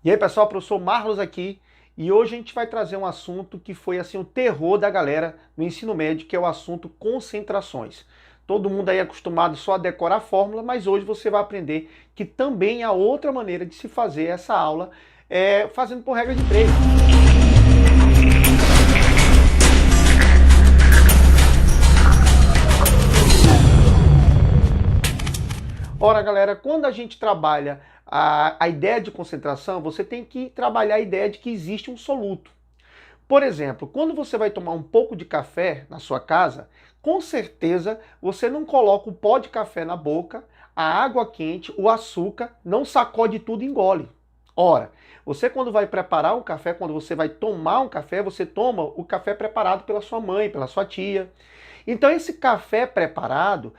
E aí, pessoal, professor Marlos aqui, e hoje a gente vai trazer um assunto que foi assim o terror da galera no ensino médio, que é o assunto concentrações. Todo mundo aí é acostumado só a decorar a fórmula, mas hoje você vai aprender que também há outra maneira de se fazer essa aula, fazendo por regra de três. Ora, galera, quando a gente trabalha a ideia de concentração, você tem que trabalhar a ideia de que existe um soluto. Por exemplo, quando você vai tomar um pouco de café na sua casa, com certeza você não coloca o pó de café na boca, a água quente, o açúcar, não sacode tudo e engole. Ora, você quando vai preparar um café, quando você vai tomar um café, você toma o café preparado pela sua mãe, pela sua tia. Então esse café preparado,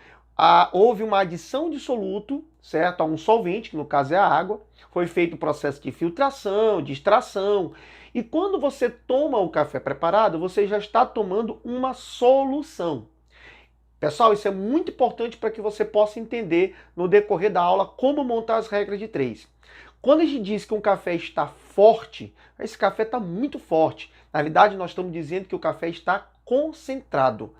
houve uma adição de soluto, certo? A um solvente, que no caso é a água, foi feito o processo de filtração, de extração, e quando você toma o café preparado, você já está tomando uma solução. Pessoal, isso é muito importante para que você possa entender no decorrer da aula como montar as regras de três. Quando a gente diz que um café está forte, esse café está muito forte. Na realidade, nós estamos dizendo que o café está concentrado.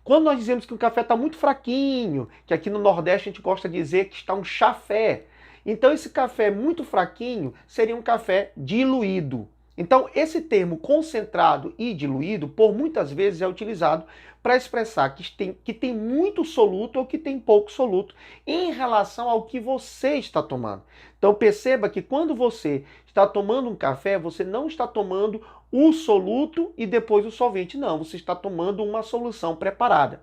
Quando nós dizemos que o café está muito fraquinho, que aqui no Nordeste a gente gosta de dizer que está um chafé, então esse café muito fraquinho seria um café diluído. Então esse termo concentrado e diluído, por muitas vezes é utilizado para expressar que tem muito soluto ou que tem pouco soluto em relação ao que você está tomando. Então perceba que quando você está tomando um café, você não está tomando o soluto e depois o solvente. Não, você está tomando uma solução preparada.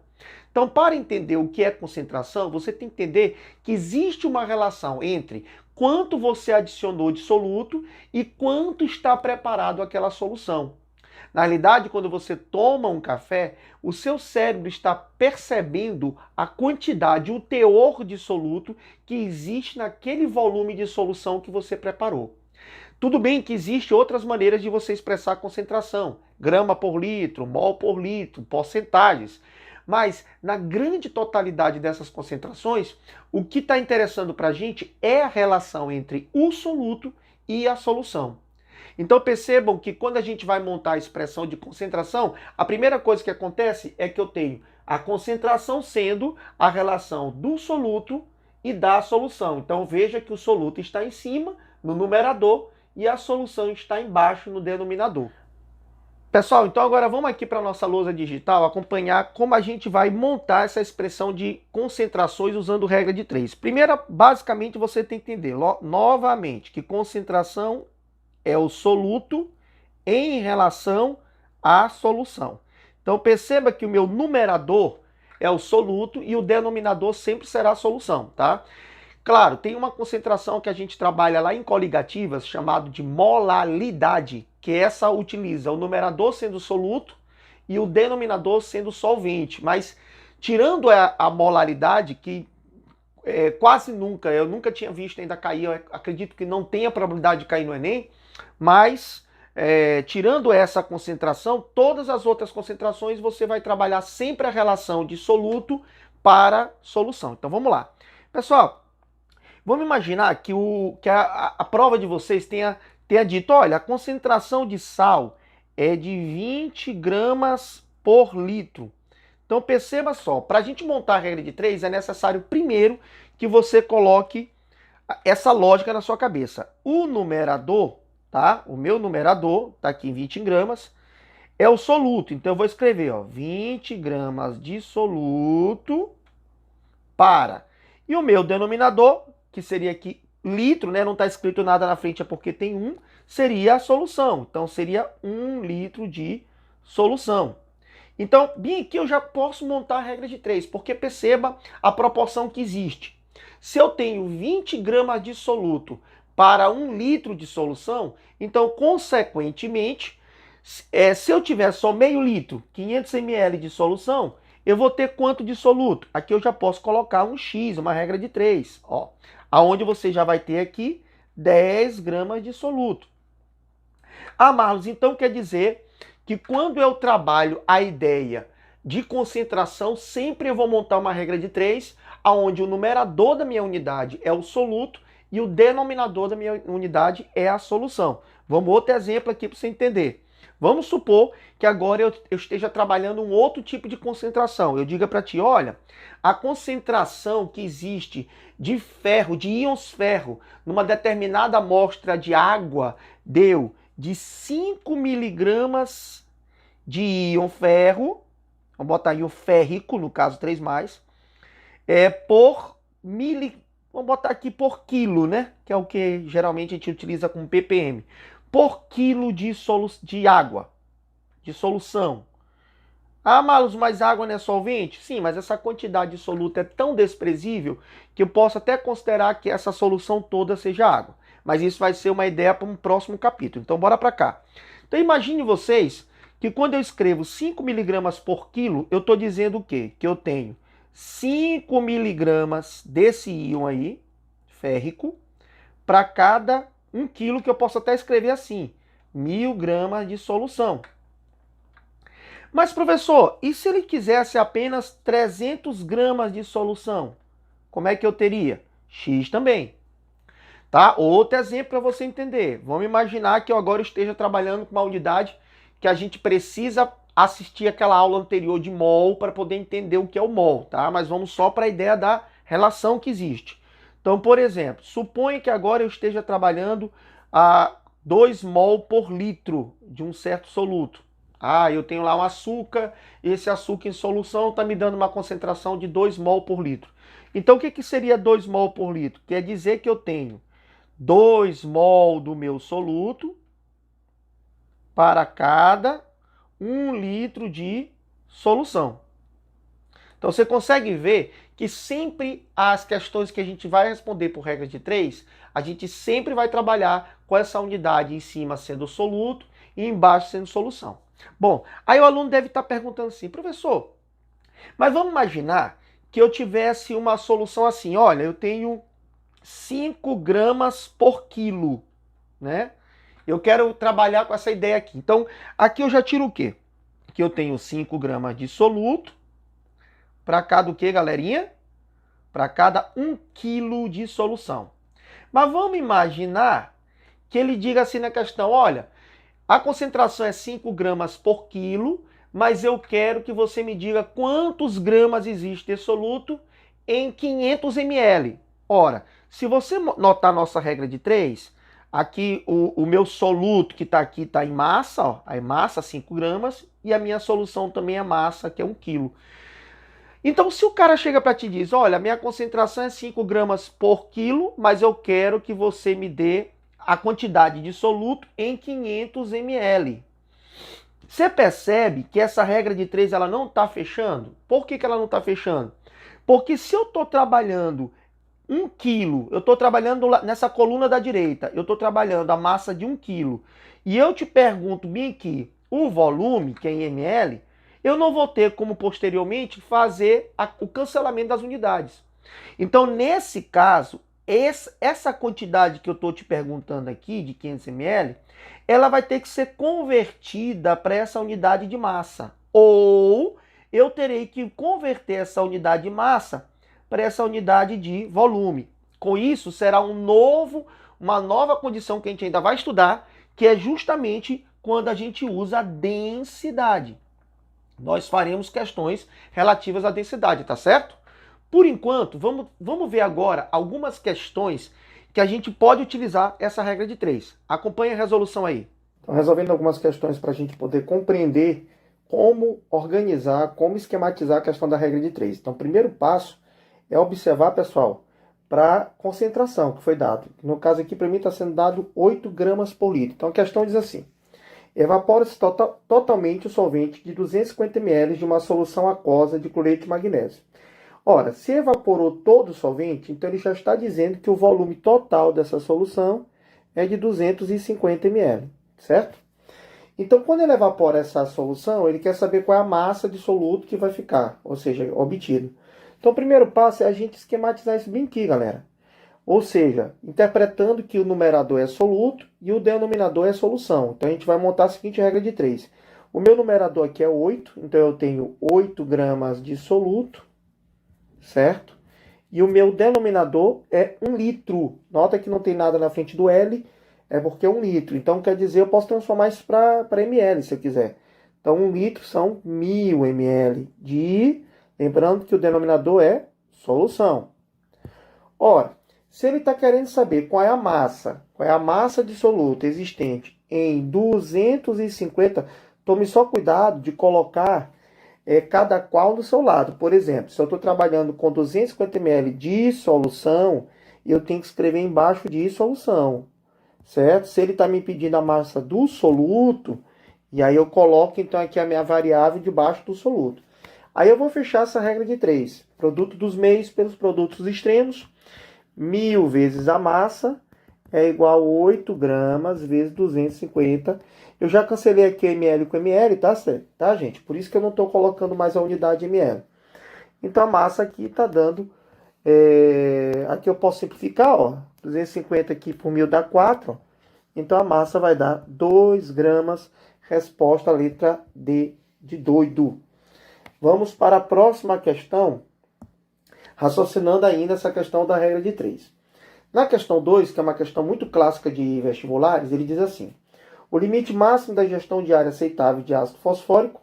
Então, para entender o que é concentração, você tem que entender que existe uma relação entre quanto você adicionou de soluto e quanto está preparado aquela solução. Na realidade, quando você toma um café, o seu cérebro está percebendo a quantidade, o teor de soluto que existe naquele volume de solução que você preparou. Tudo bem que existem outras maneiras de você expressar a concentração, grama por litro, mol por litro, porcentagens. Mas na grande totalidade dessas concentrações, o que está interessando para a gente é a relação entre o soluto e a solução. Então percebam que quando a gente vai montar a expressão de concentração, a primeira coisa que acontece é que eu tenho a concentração sendo a relação do soluto e da solução. Então veja que o soluto está em cima, no numerador, e a solução está embaixo no denominador. Pessoal, então agora vamos aqui para a nossa lousa digital acompanhar como a gente vai montar essa expressão de concentrações usando regra de três. Primeiro, basicamente, você tem que entender novamente que concentração é o soluto em relação à solução. Então perceba que o meu numerador é o soluto e o denominador sempre será a solução, tá? Claro, tem uma concentração que a gente trabalha lá em coligativas, chamado de molalidade, que essa utiliza o numerador sendo soluto e o denominador sendo solvente. Mas tirando a molaridade, que quase nunca, eu nunca tinha visto ainda cair, eu acredito que não tenha probabilidade de cair no Enem, mas tirando essa concentração, todas as outras concentrações você vai trabalhar sempre a relação de soluto para solução. Então vamos lá. Pessoal, vamos imaginar que, a prova de vocês tenha dito, olha, a concentração de sal é de 20 gramas por litro. Então perceba só, para a gente montar a regra de três é necessário primeiro que você coloque essa lógica na sua cabeça. O numerador, tá? O meu numerador, tá aqui em 20 gramas, é o soluto. Então eu vou escrever, ó, 20 gramas de soluto para. E o meu denominador, que seria aqui litro, né? Não está escrito nada na frente, é porque tem um, seria a solução. Então seria 1 litro de solução. Então, bem aqui eu já posso montar a regra de três, porque perceba a proporção que existe. Se eu tenho 20 gramas de soluto para 1 litro de solução, então, consequentemente, se eu tiver só meio litro, 500 ml de solução, eu vou ter quanto de soluto? Aqui eu já posso colocar um X, uma regra de 3, ó, aonde você já vai ter aqui 10 gramas de soluto. Ah, Marlos, então quer dizer que quando eu trabalho a ideia de concentração, sempre eu vou montar uma regra de 3, onde o numerador da minha unidade é o soluto e o denominador da minha unidade é a solução. Vamos outro exemplo aqui para você entender. Vamos supor que agora eu esteja trabalhando um outro tipo de concentração. Eu diga para ti, olha, a concentração que existe de ferro, de íons ferro, numa determinada amostra de água, deu de 5 miligramas de íon ferro, vamos botar aí o férrico, no caso 3+, vamos botar aqui por quilo, né? Que é o que geralmente a gente utiliza como ppm. Por quilo de água, de solução. Ah, Marlos, mas água não é solvente? Sim, mas essa quantidade de soluto é tão desprezível que eu posso até considerar que essa solução toda seja água. Mas isso vai ser uma ideia para um próximo capítulo. Então, bora para cá. Então, imagine vocês que quando eu escrevo 5 miligramas por quilo, eu estou dizendo o quê? Que eu tenho 5 miligramas desse íon aí, férrico, para cada 1 quilo, que eu posso até escrever assim, 1000 gramas de solução. Mas, professor, e se ele quisesse apenas 300 gramas de solução? Como é que eu teria? X também. Tá? Outro exemplo para você entender. Vamos imaginar que eu agora esteja trabalhando com uma unidade que a gente precisa assistir aquela aula anterior de mol para poder entender o que é o mol, tá? Mas vamos só para a ideia da relação que existe. Então, por exemplo, suponha que agora eu esteja trabalhando a 2 mol por litro de um certo soluto. Ah, eu tenho lá um açúcar, esse açúcar em solução está me dando uma concentração de 2 mol por litro. Então, o que seria 2 mol por litro? Quer dizer que eu tenho 2 mol do meu soluto para cada 1 litro de solução. Então, você consegue ver que sempre as questões que a gente vai responder por regra de 3, a gente sempre vai trabalhar com essa unidade em cima sendo soluto e embaixo sendo solução. Bom, aí o aluno deve estar perguntando assim, professor, mas vamos imaginar que eu tivesse uma solução assim, olha, eu tenho 5 gramas por quilo, né? Eu quero trabalhar com essa ideia aqui. Então, aqui eu já tiro o quê? Que eu tenho 5 gramas de soluto para cada o quê, galerinha? Para cada 1 quilo de solução. Mas vamos imaginar que ele diga assim na questão, olha, a concentração é 5 gramas por quilo, mas eu quero que você me diga quantos gramas existe de soluto em 500 ml. Ora, se você notar a nossa regra de 3, aqui o meu soluto que está aqui está em massa, ó, a massa 5 gramas, e a minha solução também é massa, que é 1 quilo. Então, se o cara chega para ti e diz, olha, a minha concentração é 5 gramas por quilo, mas eu quero que você me dê a quantidade de soluto em 500 ml. Você percebe que essa regra de 3 ela não está fechando? Por que ela não está fechando? Porque se eu estou trabalhando 1 quilo, eu estou trabalhando nessa coluna da direita, eu estou trabalhando a massa de 1 quilo, e eu te pergunto bem aqui, o volume, que é em ml, eu não vou ter como posteriormente fazer o cancelamento das unidades. Então, nesse caso, essa quantidade que eu estou te perguntando aqui, de 500 ml, ela vai ter que ser convertida para essa unidade de massa. Ou eu terei que converter essa unidade de massa para essa unidade de volume. Com isso, será uma nova condição que a gente ainda vai estudar, que é justamente quando a gente usa a densidade. Nós faremos questões relativas à densidade, tá certo? Por enquanto, vamos ver agora algumas questões que a gente pode utilizar essa regra de 3. Acompanhe a resolução aí. Então, resolvendo algumas questões para a gente poder compreender como organizar, como esquematizar a questão da regra de 3. Então, o primeiro passo é observar, pessoal, para a concentração que foi dado. No caso aqui, para mim, está sendo dado 8 gramas por litro. Então, a questão diz assim, evapora-se totalmente o solvente de 250 ml de uma solução aquosa de cloreto de magnésio. Ora, se evaporou todo o solvente, então ele já está dizendo que o volume total dessa solução é de 250 ml, certo? Então, quando ele evapora essa solução, ele quer saber qual é a massa de soluto que vai ficar, ou seja, obtido. Então, o primeiro passo é a gente esquematizar isso bem aqui, galera. Ou seja, interpretando que o numerador é soluto e o denominador é solução. Então, a gente vai montar a seguinte regra de 3. O meu numerador aqui é 8, então eu tenho 8 gramas de soluto, certo? E o meu denominador é 1 litro. Nota que não tem nada na frente do L, é porque é 1 litro. Então, quer dizer, eu posso transformar isso para ml, se eu quiser. Então, 1 litro são 1000 ml de... Lembrando que o denominador é solução. Ora, se ele está querendo saber qual é a massa dissoluta existente em 250, tome só cuidado de colocar cada qual do seu lado. Por exemplo, se eu estou trabalhando com 250 ml de solução, eu tenho que escrever embaixo de solução, certo? Se ele está me pedindo a massa do soluto, e aí eu coloco então aqui a minha variável debaixo do soluto. Aí eu vou fechar essa regra de 3. Produto dos meios pelos produtos extremos. 1000 vezes a massa é igual a 8 gramas vezes 250. Eu já cancelei aqui ml com ml, tá certo? Tá, gente? Por isso que eu não estou colocando mais a unidade ml. Então a massa aqui está dando... aqui eu posso simplificar, ó. 250 aqui por 1000 dá 4. Ó. Então a massa vai dar 2 gramas. Resposta a letra D de doido. Vamos para a próxima questão, raciocinando ainda essa questão da regra de 3. Na questão 2, que é uma questão muito clássica de vestibulares, ele diz assim: o limite máximo da ingestão diária aceitável de ácido fosfórico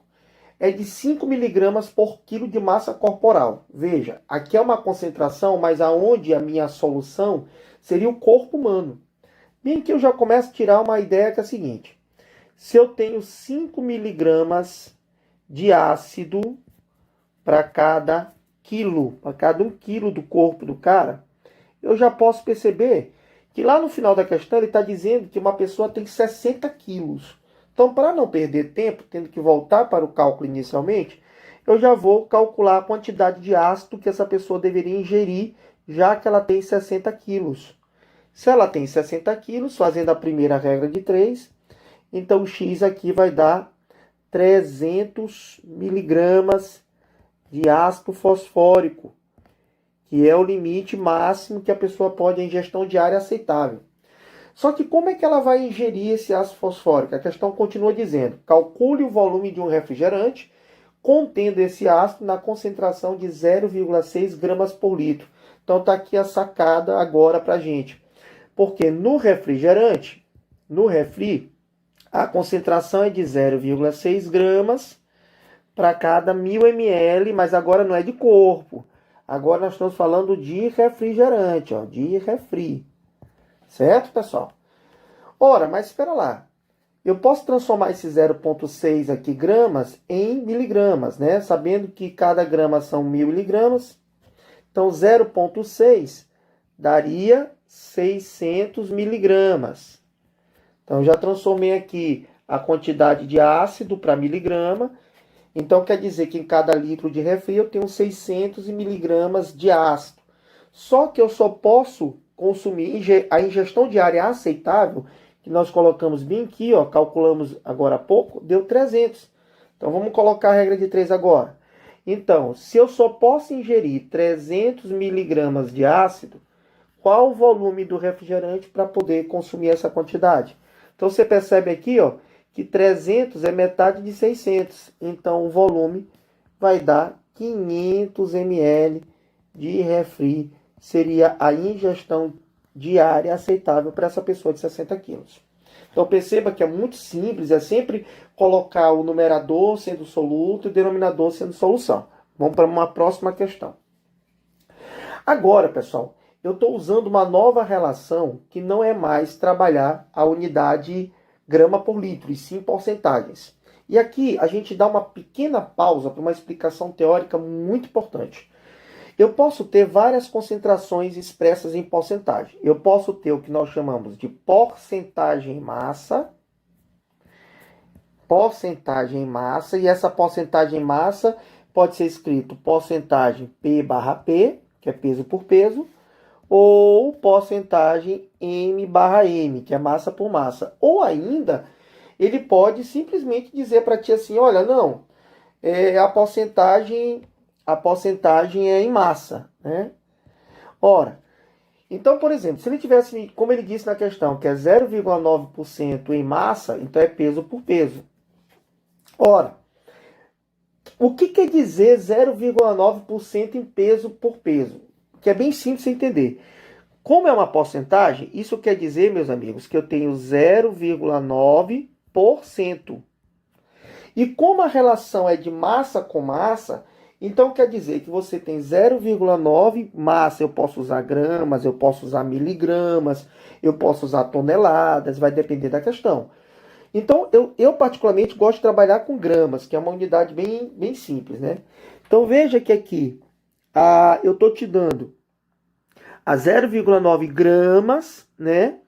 é de 5 mg por quilo de massa corporal. Veja, aqui é uma concentração, mas aonde a minha solução seria o corpo humano. Bem que eu já começo a tirar uma ideia que é a seguinte: se eu tenho 5 mg de ácido para cada quilo, para cada 1 quilo do corpo do cara, eu já posso perceber que lá no final da questão ele está dizendo que uma pessoa tem 60 quilos. Então, para não perder tempo, tendo que voltar para o cálculo inicialmente, eu já vou calcular a quantidade de ácido que essa pessoa deveria ingerir, já que ela tem 60 quilos. Se ela tem 60 quilos, fazendo a primeira regra de 3, então o X aqui vai dar 300 miligramas de ácido fosfórico, que é o limite máximo que a pessoa pode, a ingestão diária aceitável. Só que como é que ela vai ingerir esse ácido fosfórico? A questão continua dizendo: calcule o volume de um refrigerante contendo esse ácido na concentração de 0,6 gramas por litro. Então está aqui a sacada agora para a gente. Porque no refrigerante, no refri, a concentração é de 0,6 gramas para cada 1000 ml, mas agora não é de corpo. Agora nós estamos falando de refrigerante, ó, de refri. Certo, pessoal? Ora, mas espera lá. Eu posso transformar esse 0,6 aqui gramas em miligramas, né? Sabendo que cada grama são 1000 miligramas. Então, 0,6 daria 600 miligramas. Então, já transformei aqui a quantidade de ácido para miligrama. Então, quer dizer que em cada litro de refri eu tenho 600 miligramas de ácido. Só que eu só posso consumir a ingestão diária aceitável, que nós colocamos bem aqui, ó, calculamos agora há pouco, deu 300. Então, vamos colocar a regra de 3 agora. Então, se eu só posso ingerir 300 miligramas de ácido, qual o volume do refrigerante para poder consumir essa quantidade? Então, você percebe aqui, ó, que 300 é metade de 600. Então, o volume vai dar 500 ml de refri. Seria a ingestão diária aceitável para essa pessoa de 60 quilos. Então, perceba que é muito simples. É sempre colocar o numerador sendo soluto e o denominador sendo solução. Vamos para uma próxima questão. Agora, pessoal, eu estou usando uma nova relação que não é mais trabalhar a unidade grama por litro, e sim porcentagens. E aqui a gente dá uma pequena pausa para uma explicação teórica muito importante. Eu posso ter várias concentrações expressas em porcentagem. Eu posso ter o que nós chamamos de porcentagem massa, e essa porcentagem massa pode ser escrito porcentagem P/P, que é peso por peso, ou porcentagem M/M, que é massa por massa. Ou ainda, ele pode simplesmente dizer para ti assim, olha, não, a porcentagem é em massa, né? Ora, então, por exemplo, se ele tivesse, como ele disse na questão, que é 0,9% em massa, então é peso por peso. Ora, o que quer dizer 0,9% em peso por peso? que é bem simples de entender. Como é uma porcentagem, isso quer dizer, meus amigos, que eu tenho 0,9%. E como a relação é de massa com massa, então quer dizer que você tem 0,9 massa. Eu posso usar gramas, eu posso usar miligramas, eu posso usar toneladas, vai depender da questão. Então, eu particularmente gosto de trabalhar com gramas, que é uma unidade bem simples, né? Então, veja que aqui eu estou te dando a 0,9 gramas, né,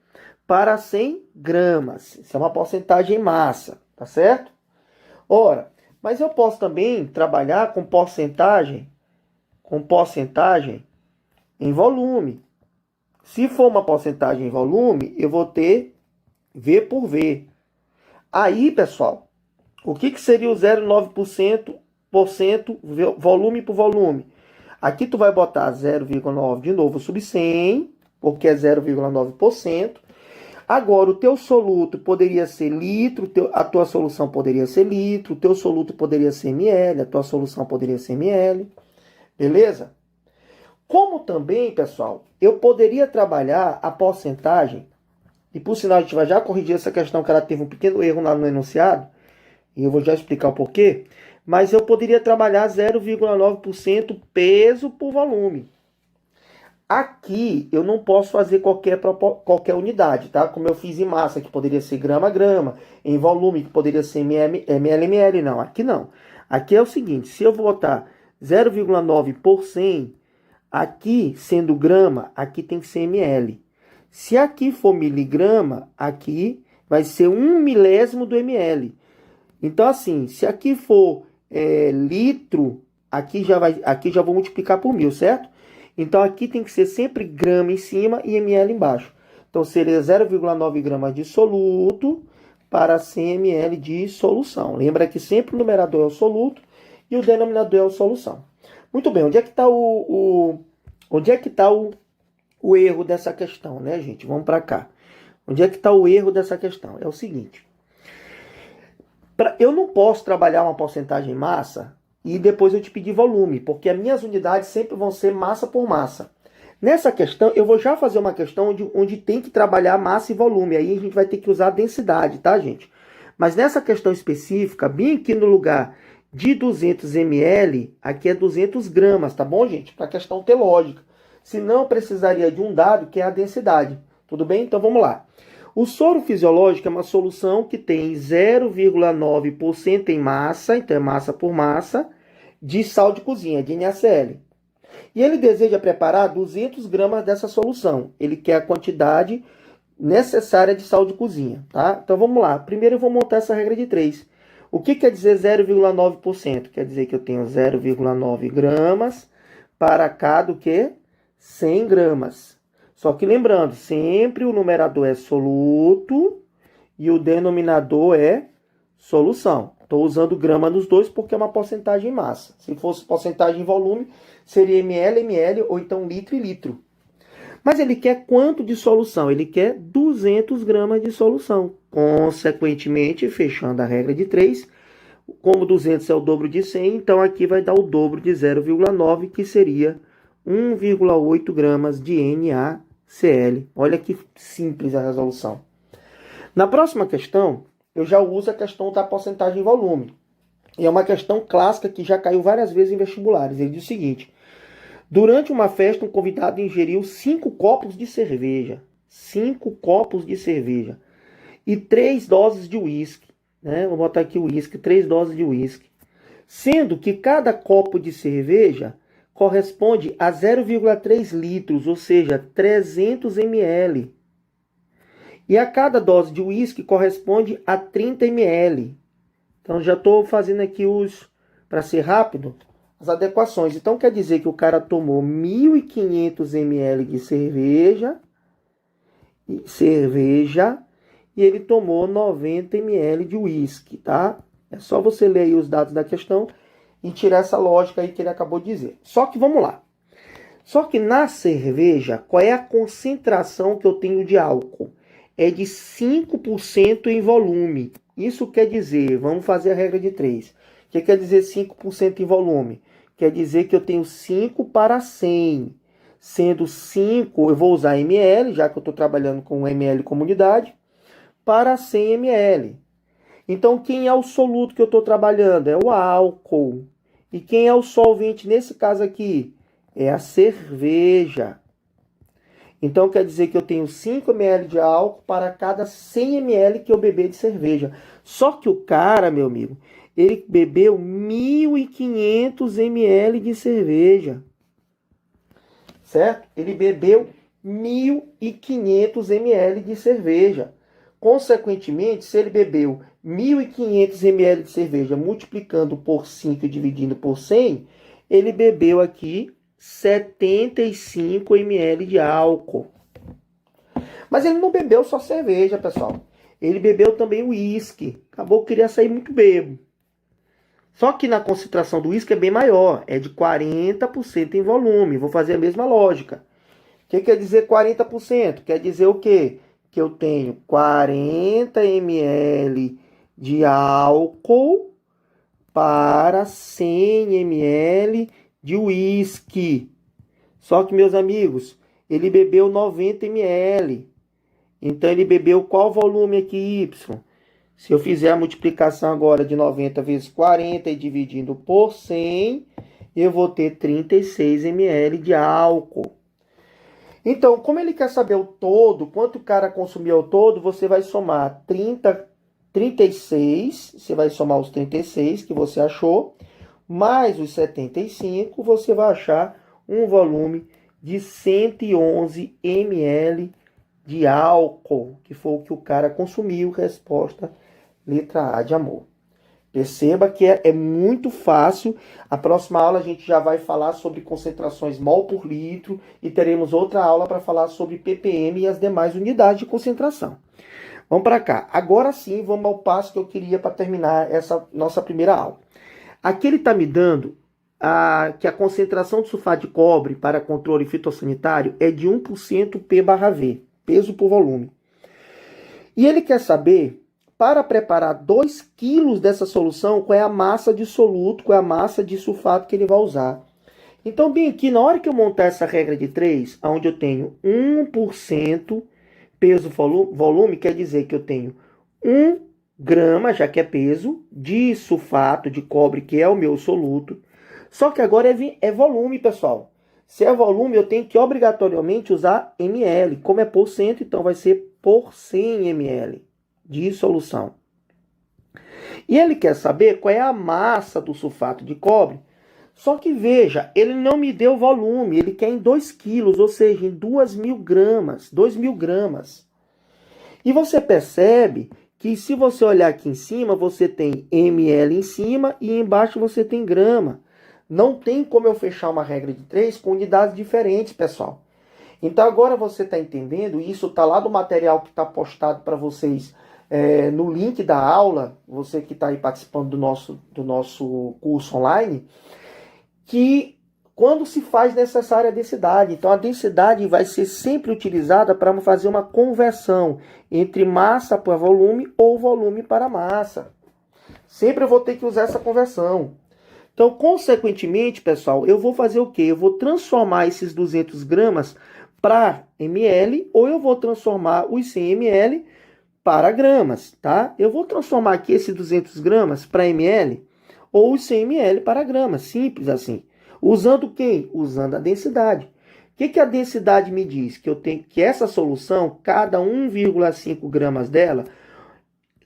para 100 gramas. Isso é uma porcentagem em massa, tá certo? Ora, mas eu posso também trabalhar com porcentagem em volume. Se for uma porcentagem em volume, eu vou ter V por V. Aí, pessoal, o que seria o 0,9% volume por volume? Aqui tu vai botar 0,9 de novo sobre 100, porque é 0,9%. Agora, o teu soluto poderia ser litro, a tua solução poderia ser litro, o teu soluto poderia ser ml, a tua solução poderia ser ml. Beleza? Como também, pessoal, eu poderia trabalhar a porcentagem, e por sinal a gente vai já corrigir essa questão que ela teve um pequeno erro lá no enunciado, e eu vou já explicar o porquê, mas eu poderia trabalhar 0,9% peso por volume. Aqui eu não posso fazer qualquer unidade, tá? Como eu fiz em massa, que poderia ser grama a grama, em volume, que poderia ser ml, não. Aqui não. Aqui é o seguinte, se eu botar 0,9 por 100, aqui sendo grama, aqui tem que ser ml. Se aqui for miligrama, aqui vai ser 1/1000 do ml. Então, assim, se aqui for litro, aqui já vou multiplicar por 1000, certo? Então, aqui tem que ser sempre grama em cima e ml embaixo. Então, seria 0,9 gramas de soluto para 100 ml de solução. Lembra que sempre o numerador é o soluto e o denominador é a solução. Muito bem, onde é que está o erro dessa questão, né, gente? Vamos para cá. Onde é que está o erro dessa questão? É o seguinte. Eu não posso trabalhar uma porcentagem em massa e depois eu te pedir volume, porque as minhas unidades sempre vão ser massa por massa. Nessa questão, eu vou já fazer uma questão onde tem que trabalhar massa e volume. Aí a gente vai ter que usar a densidade, tá, gente? Mas nessa questão específica, bem aqui no lugar de 200 ml, aqui é 200 gramas, tá bom, gente? Para a questão ter lógica. Senão, eu precisaria de um dado que é a densidade. Tudo bem? Então, vamos lá. O soro fisiológico é uma solução que tem 0,9% em massa, então é massa por massa, de sal de cozinha, de NaCl. E ele deseja preparar 200 gramas dessa solução. Ele quer a quantidade necessária de sal de cozinha, tá? Então vamos lá. Primeiro eu vou montar essa regra de 3. O que quer dizer 0,9%? Quer dizer que eu tenho 0,9 gramas para cada o quê? 100 gramas. Só que lembrando, sempre o numerador é soluto e o denominador é solução. Estou usando grama nos dois porque é uma porcentagem em massa. Se fosse porcentagem em volume, seria ml ou então litro e litro. Mas ele quer quanto de solução? Ele quer 200 gramas de solução. Consequentemente, fechando a regra de 3, como 200 é o dobro de 100, então aqui vai dar o dobro de 0,9, que seria 1,8 gramas de NaCl. Olha que simples a resolução. Na próxima questão, eu já uso a questão da porcentagem em volume. E é uma questão clássica que já caiu várias vezes em vestibulares. Ele diz o seguinte: durante uma festa, um convidado ingeriu 5 copos de cerveja. 5 copos de cerveja. E 3 doses de uísque. Né? Vou botar aqui o uísque, 3 doses de uísque. Sendo que cada copo de cerveja corresponde a 0,3 litros, ou seja, 300 ml. E a cada dose de uísque corresponde a 30 ml. Então já estou fazendo aqui para ser rápido, as adequações. Então quer dizer que o cara tomou 1.500 ml de cerveja e ele tomou 90 ml de uísque, tá? É só você ler aí os dados da questão e tirar essa lógica aí que ele acabou de dizer. Só que vamos lá. Só que na cerveja, qual é a concentração que eu tenho de álcool? É de 5% em volume. Isso quer dizer, vamos fazer a regra de 3. O que quer dizer 5% em volume? Quer dizer que eu tenho 5 para 100. sendo 5, eu vou usar ml, já que eu estou trabalhando com ml como unidade, para 100 ml. Então, quem é o soluto que eu estou trabalhando? É o álcool. E quem é o solvente nesse caso aqui? É a cerveja. Então, quer dizer que eu tenho 5 ml de álcool para cada 100 ml que eu beber de cerveja. Só que o cara, meu amigo, ele bebeu 1.500 ml de cerveja. Certo? Ele bebeu 1.500 ml de cerveja. Consequentemente, se ele bebeu 1.500 ml de cerveja multiplicando por 5 e dividindo por 100, ele bebeu aqui 75 ml de álcool. Mas ele não bebeu só cerveja, pessoal. Ele bebeu também uísque. Acabou que queria sair muito bêbado. Só que na concentração do uísque é bem maior. É de 40% em volume. Vou fazer a mesma lógica. O que quer dizer 40%? Quer dizer o quê? Que eu tenho 40 ml de álcool para 100 ml de uísque. Só que, meus amigos, ele bebeu 90 ml. Então, ele bebeu qual volume aqui, Y? Se eu fizer a multiplicação agora de 90 vezes 40 e dividindo por 100, eu vou ter 36 ml de álcool. Então, como ele quer saber o todo, quanto o cara consumiu ao todo, você vai somar 36, você vai somar os 36 que você achou, mais os 75, você vai achar um volume de 111 ml de álcool, que foi o que o cara consumiu. Resposta, letra A de amor. Perceba que é muito fácil. A próxima aula a gente já vai falar sobre concentrações mol por litro e teremos outra aula para falar sobre ppm e as demais unidades de concentração. Vamos para cá. Agora sim, vamos ao passo que eu queria para terminar essa nossa primeira aula. Aqui ele está me dando que a concentração de sulfato de cobre para controle fitossanitário é de 1% P/V, peso por volume. E ele quer saber, para preparar 2 kg dessa solução, qual é a massa de soluto, qual é a massa de sulfato que ele vai usar. Então, bem aqui, na hora que eu montar essa regra de 3, onde eu tenho 1% peso-volume, quer dizer que eu tenho 1 grama, já que é peso, de sulfato de cobre, que é o meu soluto. Só que agora é volume, pessoal. Se é volume, eu tenho que obrigatoriamente usar ml. Como é por cento, então vai ser por 100 ml de solução. E ele quer saber qual é a massa do sulfato de cobre. Só que veja, ele não me deu volume, ele quer em 2 quilos, ou seja, em 2.000 gramas, 2.000 gramas. E você percebe que se você olhar aqui em cima, você tem ml em cima e embaixo você tem grama. Não tem como eu fechar uma regra de 3 com unidades diferentes, pessoal. Então agora você está entendendo, e isso está lá do material que está postado para vocês no link da aula, você que está aí participando do nosso curso online, que quando se faz necessária a densidade. Então a densidade vai ser sempre utilizada para fazer uma conversão entre massa para volume ou volume para massa. Sempre eu vou ter que usar essa conversão. Então, consequentemente, pessoal, eu vou fazer o quê? Eu vou transformar esses 200 gramas para ml ou eu vou transformar os 100 ml para gramas, tá? Eu vou transformar aqui esses 200 gramas para ml ou os 100 ml para gramas, simples assim. Usando quem? Usando a densidade. O que a densidade me diz? Que eu tenho que essa solução, cada 1,5 gramas dela,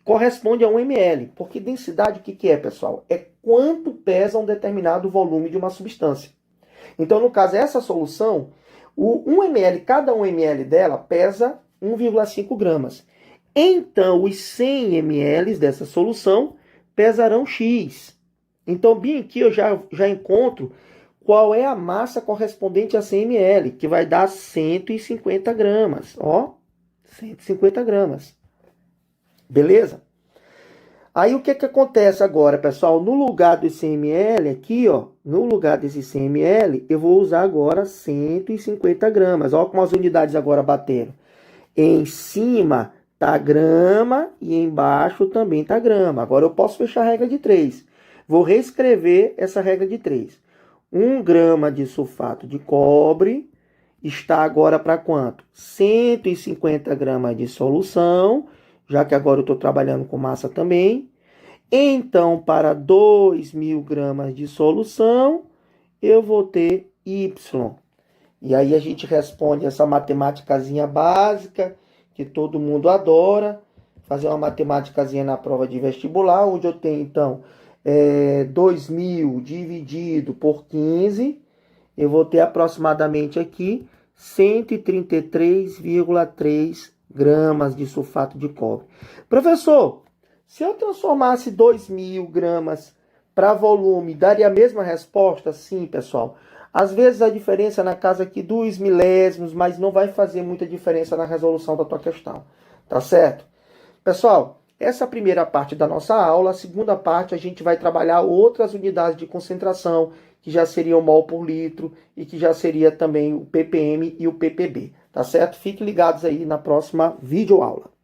corresponde a 1 ml. Porque densidade o que é, pessoal? É quanto pesa um determinado volume de uma substância. Então, no caso, essa solução, o 1 ml, cada 1 ml dela pesa 1,5 gramas. Então, os 100 ml dessa solução pesarão X. Então, bem aqui eu já encontro qual é a massa correspondente a 100 ml, que vai dar 150 gramas. Ó, 150 gramas. Beleza? Aí o que acontece agora, pessoal? No lugar dos 100 ml aqui, ó, no lugar desses 100 ml, eu vou usar agora 150 gramas. Ó como as unidades agora bateram. Em cima tá grama e embaixo também tá grama. Agora eu posso fechar a regra de 3. Vou reescrever essa regra de 3. 1 grama de sulfato de cobre está agora para quanto? 150 gramas de solução, já que agora eu estou trabalhando com massa também. Então, para 2.000 gramas de solução, eu vou ter Y. E aí a gente responde essa matemáticazinha básica, que todo mundo adora. Fazer uma matemáticazinha na prova de vestibular, onde eu tenho, então, 2.000 dividido por 15, eu vou ter aproximadamente aqui 133,3 gramas de sulfato de cobre. Professor, se eu transformasse 2.000 gramas para volume, daria a mesma resposta? Sim, pessoal. Às vezes a diferença é na casa aqui dos milésimos, mas não vai fazer muita diferença na resolução da tua questão. Tá certo? Pessoal, essa é a primeira parte da nossa aula. A segunda parte a gente vai trabalhar outras unidades de concentração, que já seria o mol por litro e que já seria também o ppm e o ppb. Tá certo? Fiquem ligados aí na próxima videoaula.